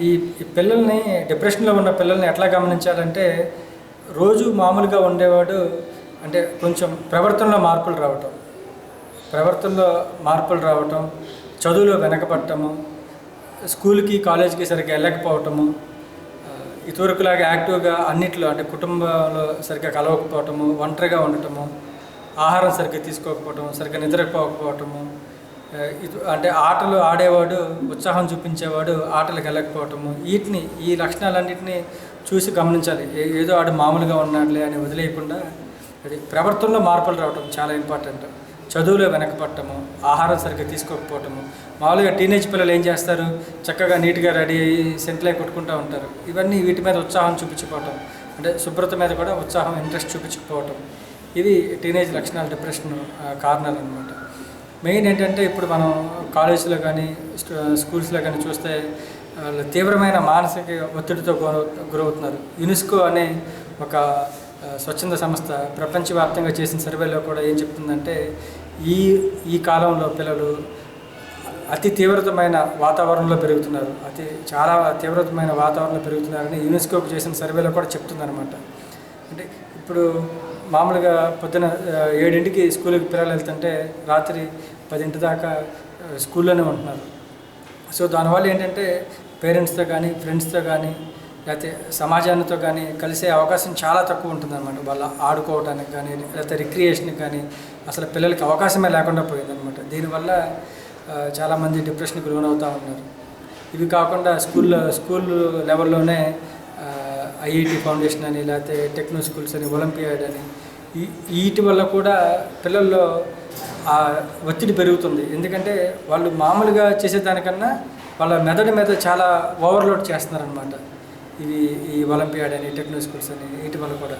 ఈ ఈ పిల్లల్ని డిప్రెషన్‌లో ఉన్న పిల్లల్ని ఎట్లా గమనించాలంటే, రోజు మామూలుగా ఉండేవాడు అంటే కొంచెం ప్రవర్తనలో మార్పులు రావటం, చదువులో వెనకపడటము, స్కూల్‌కి, కాలేజ్‌కి సరిగ్గా వెళ్ళకపోవటము, ఇదివరకులాగా యాక్టివ్‌గా అన్నిట్లో అంటే కుటుంబంలో సరిగ్గా కలవకపోవటము, ఒంటరిగా ఉండటము, ఆహారం సరిగ్గా తీసుకోకపోవటం, సరిగ్గా నిద్రపోకపోవటము, అంటే ఆటలు ఆడేవాడు, ఉత్సాహం చూపించేవాడు ఆటలకు వెళ్ళకపోవటము, ఈ లక్షణాలన్నింటినీ చూసి గమనించాలి. ఏదో ఆడు మామూలుగా ఉన్నాడులే అని వదిలేయకుండా అది ప్రవర్తనలో మార్పులు రావటం చాలా ఇంపార్టెంట్. చదువులో వెనకపడటము, ఆహారం సరిగ్గా తీసుకోకపోవటము. మామూలుగా టీనేజ్ పిల్లలు ఏం చేస్తారు, చక్కగా నీట్గా రెడీ అయ్యి సెంట్లే కొట్టుకుంటూ ఉంటారు. ఇవన్నీ వీటి మీద ఉత్సాహం చూపించుకోవటం, అంటే శుభ్రత మీద కూడా ఉత్సాహం ఇంట్రెస్ట్ చూపించకపోవటం, ఇవి టీనేజ్ లక్షణాలు, డిప్రెషన్ కారణాలు అనమాట. మెయిన్ ఏంటంటే ఇప్పుడు మనం కాలేజీలో కానీ స్కూల్స్లో కానీ చూస్తే తీవ్రమైన మానసిక ఒత్తిడితో గురవుతున్నారు. యునెస్కో అనే ఒక స్వచ్ఛంద సంస్థ ప్రపంచవ్యాప్తంగా చేసిన సర్వేలో కూడా ఏం చెప్తుందంటే, ఈ కాలంలో పిల్లలు అతి తీవ్రతమైన వాతావరణంలో పెరుగుతున్నారు, చాలా తీవ్రతమైన వాతావరణంలో పెరుగుతున్నారని యునెస్కోకు చేసిన సర్వేలో కూడా చెప్తుందన్నమాట. అంటే ఇప్పుడు మామూలుగా పొద్దున 7ంటికి స్కూల్కి పిల్లలు వెళ్తుంటే రాత్రి 10 దాకా స్కూల్లోనే ఉంటున్నారు. సో దానివల్ల ఏంటంటే పేరెంట్స్తో కానీ, ఫ్రెండ్స్తో కానీ, లేకపోతే సమాజానితో కానీ కలిసే అవకాశం చాలా తక్కువ ఉంటుందన్నమాట. వాళ్ళ ఆడుకోవడానికి కానీ, లేకపోతే రిక్రియేషన్కి కానీ అసలు పిల్లలకి అవకాశమే లేకుండా పోయిందనమాట. దీనివల్ల చాలామంది డిప్రెషన్కి లోనవుతూ ఉన్నారు. ఇవి కాకుండా స్కూల్ లెవెల్లోనే ఐఐటి ఫౌండేషన్ అని, లేకపోతే టెక్నో స్కూల్స్ అని, ఒలింపియాడ్ అని, వీటి వల్ల కూడా పిల్లల్లో ఒత్తిడి పెరుగుతుంది. ఎందుకంటే వాళ్ళు మామూలుగా చేసేదానికన్నా వాళ్ళ మెదడు మీద చాలా ఓవర్లోడ్ చేస్తున్నారనమాట. ఈ ఒలింపియాడ్ అని, టెక్నో స్కూల్స్ అని, వీటి వల్ల కూడా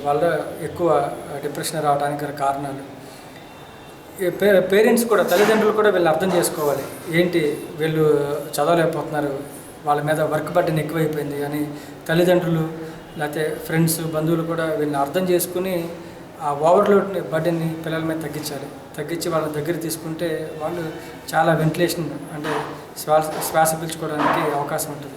వాళ్ళ ఎక్కువ డిప్రెషన్ రావడానికి గల కారణాలు. పేరెంట్స్ కూడా, తల్లిదండ్రులు కూడా వీళ్ళు అర్థం చేసుకోవాలి. ఏంటి వీళ్ళు చదవలేకపోతున్నారు, వాళ్ళ మీద వర్క్ బర్డెన్ ఎక్కువైపోయింది అని తల్లిదండ్రులు, లేకపోతే ఫ్రెండ్స్, బంధువులు కూడా వీళ్ళని అర్థం చేసుకుని ఆ ఓవర్లోడ్ బర్డెన్ని పిల్లల మీద తగ్గించి వాళ్ళ దగ్గర తీసుకుంటే వాళ్ళు చాలా వెంటిలేషన్ అంటే శ్వాస పీల్చుకోవడానికి అవకాశం ఉంటుంది.